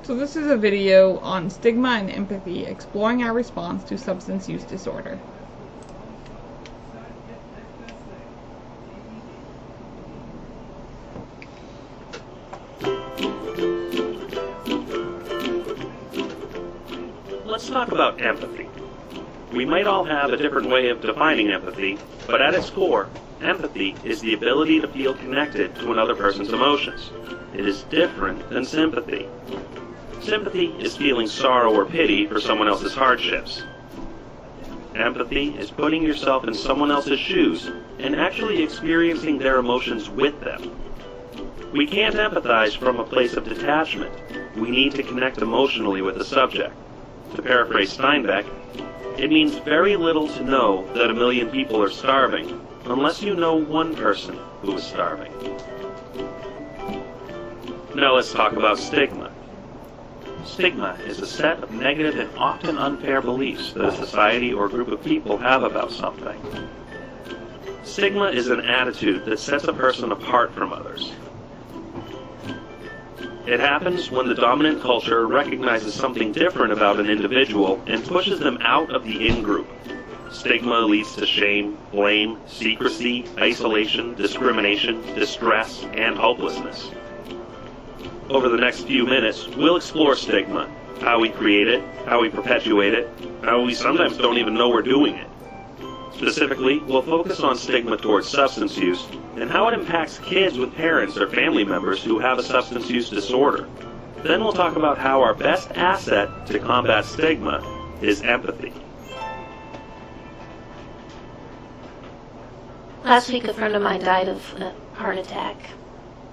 So this is a video on stigma and empathy, exploring our response to substance use disorder. Let's talk about empathy. We might all have a different way of defining empathy, but at its core, empathy is the ability to feel connected to another person's emotions. It is different than sympathy. Sympathy is feeling sorrow or pity for someone else's hardships. Empathy is putting yourself in someone else's shoes and actually experiencing their emotions with them. We can't empathize from a place of detachment. We need to connect emotionally with the subject. To paraphrase Steinbeck, it means very little to know that 1 million people are starving unless you know one person who is starving. Now let's talk about stigma. Stigma is a set of negative and often unfair beliefs that a society or group of people have about something. Stigma is an attitude that sets a person apart from others. It happens when the dominant culture recognizes something different about an individual and pushes them out of the in-group. Stigma leads to shame, blame, secrecy, isolation, discrimination, distress, and hopelessness. Over the next few minutes, we'll explore stigma, how we create it, how we perpetuate it, how we sometimes don't even know we're doing it. Specifically, we'll focus on stigma towards substance use and how it impacts kids with parents or family members who have a substance use disorder. Then we'll talk about how our best asset to combat stigma is empathy. Last week, a friend of mine died of a heart attack.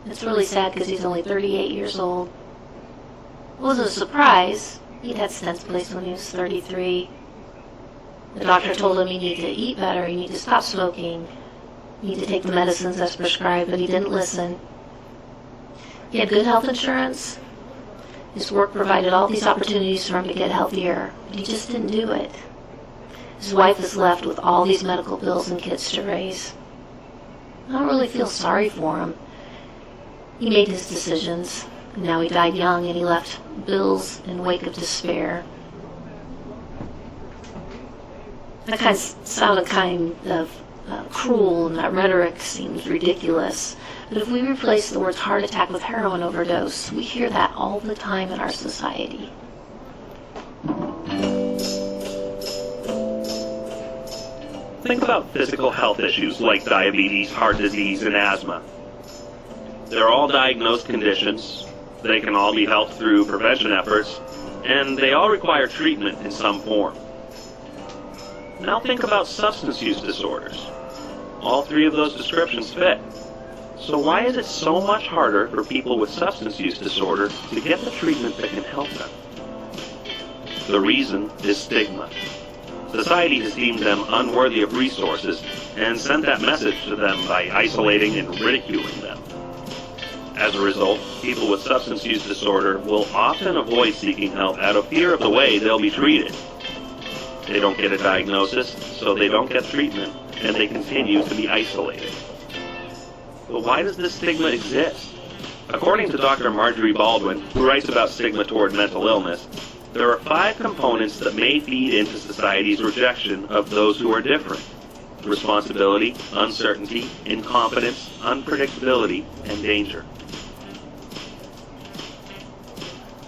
It's really sad because he's only 38 years old. It wasn't a surprise. He'd had stents placed when he was 33. The doctor told him he needed to eat better, he needed to stop smoking, he needed to take the medicines as prescribed, but he didn't listen. He had good health insurance. His work provided all these opportunities for him to get healthier, but he just didn't do it. His wife is left with all these medical bills and kids to raise. I don't really feel sorry for him. He made his decisions, and now he died young, and he left bills in wake of despair. That sounded kind of cruel, and that rhetoric seems ridiculous. But if we replace the words heart attack with heroin overdose, we hear that all the time in our society. Think about physical health issues like diabetes, heart disease, and asthma. They're all diagnosed conditions. They can all be helped through prevention efforts, and they all require treatment in some form. Now think about substance use disorders. All three of those descriptions fit. So why is it so much harder for people with substance use disorder to get the treatment that can help them? The reason is stigma. Society has deemed them unworthy of resources and sent that message to them by isolating and ridiculing them. As a result, people with substance use disorder will often avoid seeking help out of fear of the way they'll be treated. They don't get a diagnosis, so they don't get treatment, and they continue to be isolated. But why does this stigma exist? According to Dr. Marjorie Baldwin, who writes about stigma toward mental illness, there are 5 components that may feed into society's rejection of those who are different: responsibility, uncertainty, incompetence, unpredictability, and danger.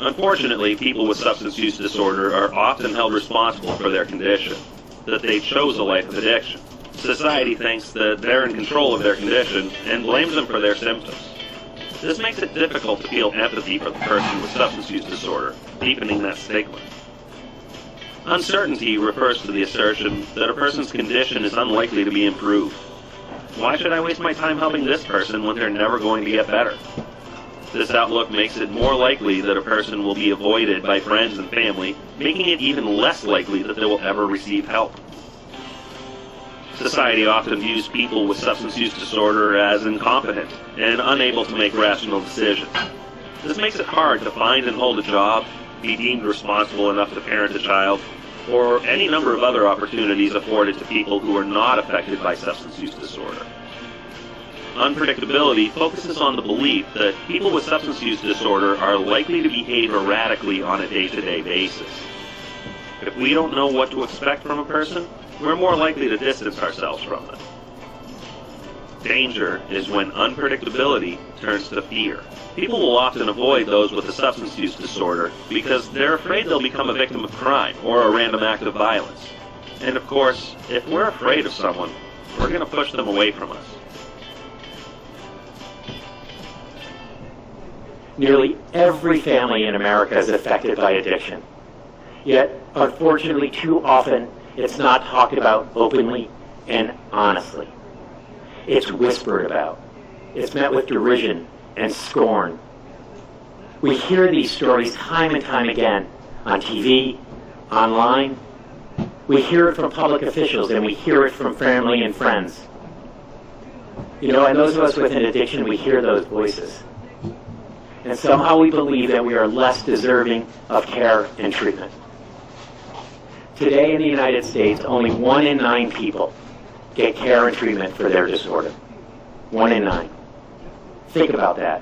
Unfortunately, people with substance use disorder are often held responsible for their condition, that they chose a life of addiction. Society thinks that they're in control of their condition and blames them for their symptoms. This makes it difficult to feel empathy for the person with substance use disorder, deepening that stigma. Uncertainty refers to the assertion that a person's condition is unlikely to be improved. Why should I waste my time helping this person when they're never going to get better? This outlook makes it more likely that a person will be avoided by friends and family, making it even less likely that they will ever receive help. Society often views people with substance use disorder as incompetent and unable to make rational decisions. This makes it hard to find and hold a job, be deemed responsible enough to parent a child, or any number of other opportunities afforded to people who are not affected by substance use disorder. Unpredictability focuses on the belief that people with substance use disorder are likely to behave erratically on a day-to-day basis. If we don't know what to expect from a person, we're more likely to distance ourselves from them. Danger is when unpredictability turns to fear. People will often avoid those with a substance use disorder because they're afraid they'll become a victim of crime or a random act of violence. And of course, if we're afraid of someone, we're going to push them away from us. Nearly every family in America is affected by addiction. Yet, unfortunately, too often, it's not talked about openly and honestly. It's whispered about. It's met with derision and scorn. We hear these stories time and time again on TV, online. We hear it from public officials, and we hear it from family and friends. And those of us with an addiction, we hear those voices. And somehow we believe that we are less deserving of care and treatment. Today in the United States, only 1 in 9 people get care and treatment for their disorder. 1 in 9. Think about that.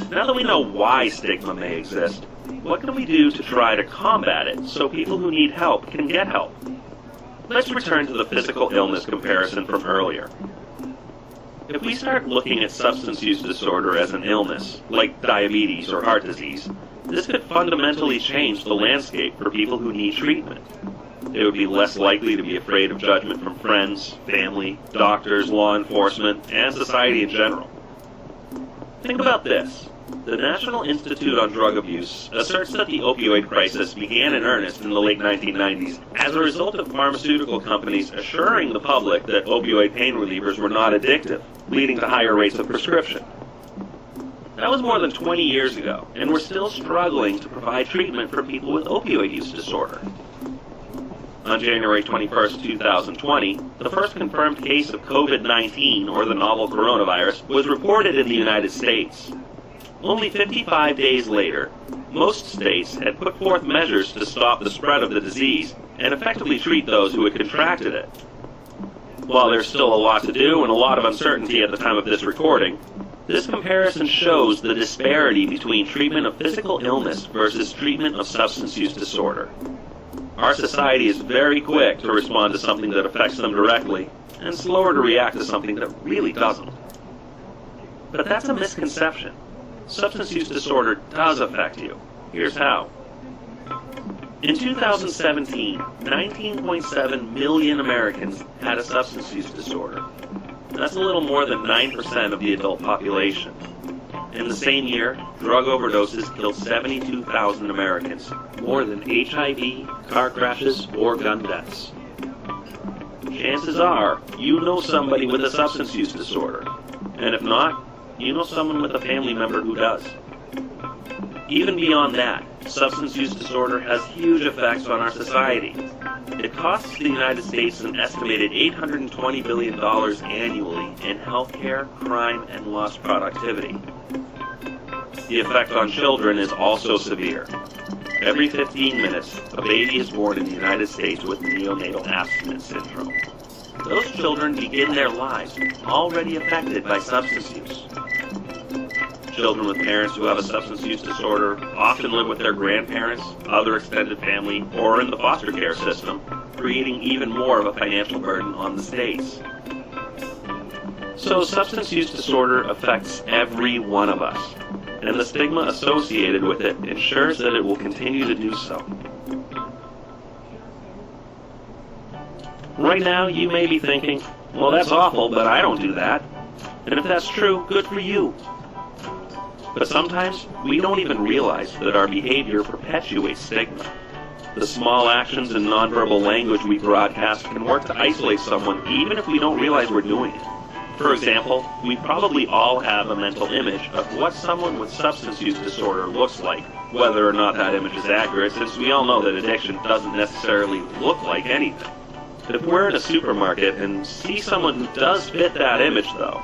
Now that we know why stigma may exist, what can we do to try to combat it so people who need help can get help? Let's return to the physical illness comparison from earlier. If we start looking at substance use disorder as an illness, like diabetes or heart disease, this could fundamentally change the landscape for people who need treatment. They would be less likely to be afraid of judgment from friends, family, doctors, law enforcement, and society in general. Think about this. The National Institute on Drug Abuse asserts that the opioid crisis began in earnest in the late 1990s as a result of pharmaceutical companies assuring the public that opioid pain relievers were not addictive, leading to higher rates of prescription. That was more than 20 years ago, and we're still struggling to provide treatment for people with opioid use disorder. On January 21, 2020, the first confirmed case of COVID-19, or the novel coronavirus, was reported in the United States. Only 55 days later, most states had put forth measures to stop the spread of the disease and effectively treat those who had contracted it. While there's still a lot to do and a lot of uncertainty at the time of this recording, this comparison shows the disparity between treatment of physical illness versus treatment of substance use disorder. Our society is very quick to respond to something that affects them directly, and slower to react to something that really doesn't. But that's a misconception. Substance use disorder does affect you. Here's how. In 2017, 19.7 million Americans had a substance use disorder. That's a little more than 9% of the adult population. In the same year, drug overdoses killed 72,000 Americans, more than HIV, car crashes, or gun deaths. Chances are, you know somebody with a substance use disorder. And if not, you know someone with a family member who does. Even beyond that, substance use disorder has huge effects on our society. It costs the United States an estimated $820 billion annually in healthcare, crime, and lost productivity. The effect on children is also severe. Every 15 minutes, a baby is born in the United States with neonatal abstinence syndrome. Those children begin their lives already affected by substance use. Children with parents who have a substance use disorder often live with their grandparents, other extended family, or in the foster care system, creating even more of a financial burden on the states. So substance use disorder affects every one of us, and the stigma associated with it ensures that it will continue to do so. Right now, you may be thinking, well, that's awful, but I don't do that. And if that's true, good for you. But sometimes, we don't even realize that our behavior perpetuates stigma. The small actions and nonverbal language we broadcast can work to isolate someone even if we don't realize we're doing it. For example, we probably all have a mental image of what someone with substance use disorder looks like, whether or not that image is accurate, since we all know that addiction doesn't necessarily look like anything. If we're in a supermarket and see someone who does fit that image, though,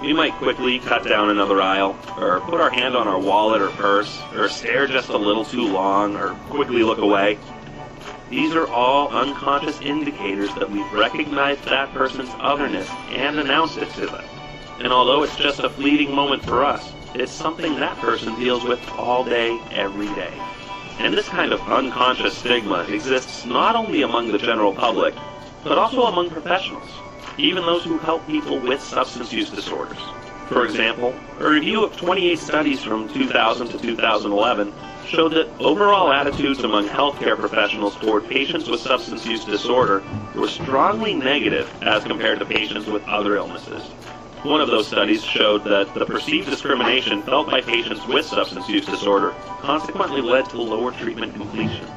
we might quickly cut down another aisle, or put our hand on our wallet or purse, or stare just a little too long, or quickly look away. These are all unconscious indicators that we've recognized that person's otherness and announced it to them. And although it's just a fleeting moment for us, it's something that person deals with all day, every day. And this kind of unconscious stigma exists not only among the general public, but also among professionals, even those who help people with substance use disorders. For example, a review of 28 studies from 2000 to 2011 showed that overall attitudes among healthcare professionals toward patients with substance use disorder were strongly negative as compared to patients with other illnesses. One of those studies showed that the perceived discrimination felt by patients with substance use disorder consequently led to lower treatment completion.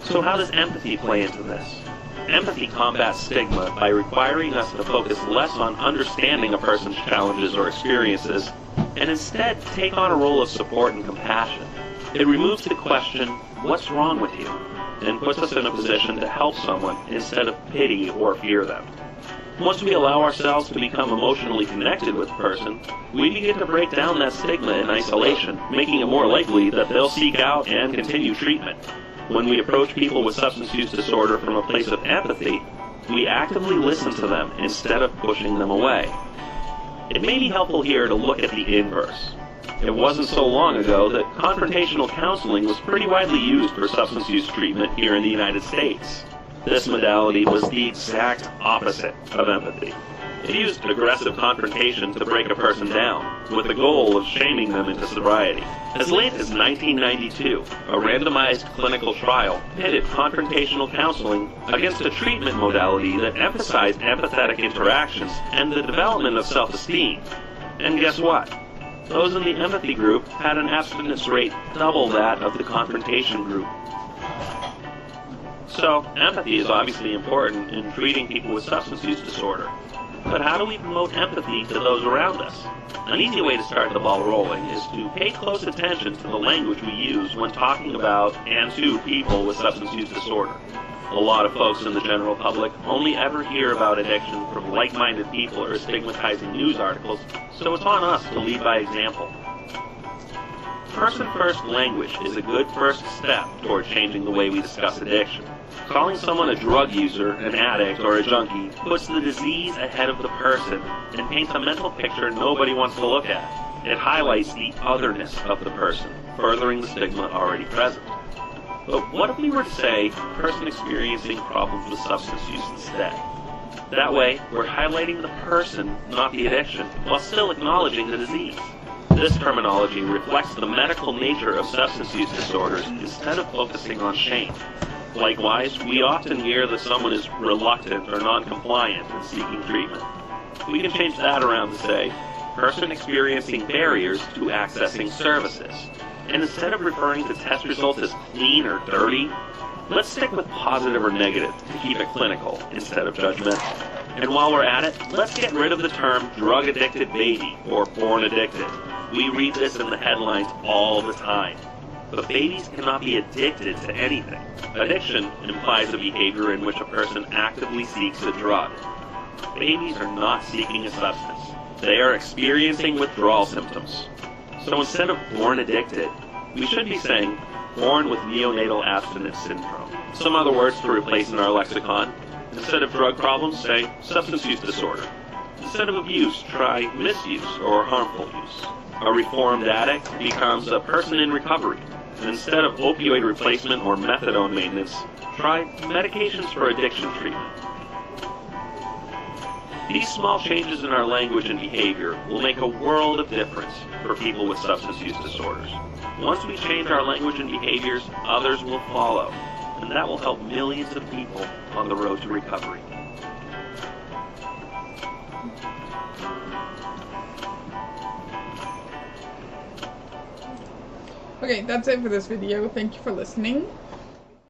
So how does empathy play into this? Empathy combats stigma by requiring us to focus less on understanding a person's challenges or experiences, and instead take on a role of support and compassion. It removes the question, what's wrong with you? And puts us in a position to help someone instead of pity or fear them. Once we allow ourselves to become emotionally connected with a person, we begin to break down that stigma in isolation, making it more likely that they'll seek out and continue treatment. When we approach people with substance use disorder from a place of empathy, we actively listen to them instead of pushing them away. It may be helpful here to look at the inverse. It wasn't so long ago that confrontational counseling was pretty widely used for substance use treatment here in the United States. This modality was the exact opposite of empathy. It used aggressive confrontation to break a person down, with the goal of shaming them into sobriety. As late as 1992, a randomized clinical trial pitted confrontational counseling against a treatment modality that emphasized empathetic interactions and the development of self-esteem. And guess what? Those in the empathy group had an abstinence rate double that of the confrontation group. So, empathy is obviously important in treating people with substance use disorder. But how do we promote empathy to those around us? An easy way to start the ball rolling is to pay close attention to the language we use when talking about and to people with substance use disorder. A lot of folks in the general public only ever hear about addiction from like-minded people or stigmatizing news articles, so it's on us to lead by example. Person-first language is a good first step toward changing the way we discuss addiction. Calling someone a drug user, an addict, or a junkie puts the disease ahead of the person and paints a mental picture nobody wants to look at. It highlights the otherness of the person, furthering the stigma already present. But what if we were to say, person experiencing problems with substance use instead? That way, we're highlighting the person, not the addiction, while still acknowledging the disease. This terminology reflects the medical nature of substance use disorders instead of focusing on shame. Likewise, we often hear that someone is reluctant or non-compliant in seeking treatment. We can change that around to say, person experiencing barriers to accessing services. And instead of referring to test results as clean or dirty, let's stick with positive or negative to keep it clinical instead of judgmental. And while we're at it, let's get rid of the term drug-addicted baby or born addicted. We read this in the headlines all the time. But babies cannot be addicted to anything. Addiction implies a behavior in which a person actively seeks a drug. Babies are not seeking a substance. They are experiencing withdrawal symptoms. So instead of born addicted, we should be saying born with neonatal abstinence syndrome. Some other words to replace in our lexicon. Instead of drug problems, say substance use disorder. Instead of abuse, try misuse or harmful use. A reformed addict becomes a person in recovery. And instead of opioid replacement or methadone maintenance, try medications for addiction treatment. These small changes in our language and behavior will make a world of difference for people with substance use disorders. Once we change our language and behaviors, others will follow, and that will help millions of people on the road to recovery. Okay, that's it for this video. Thank you for listening.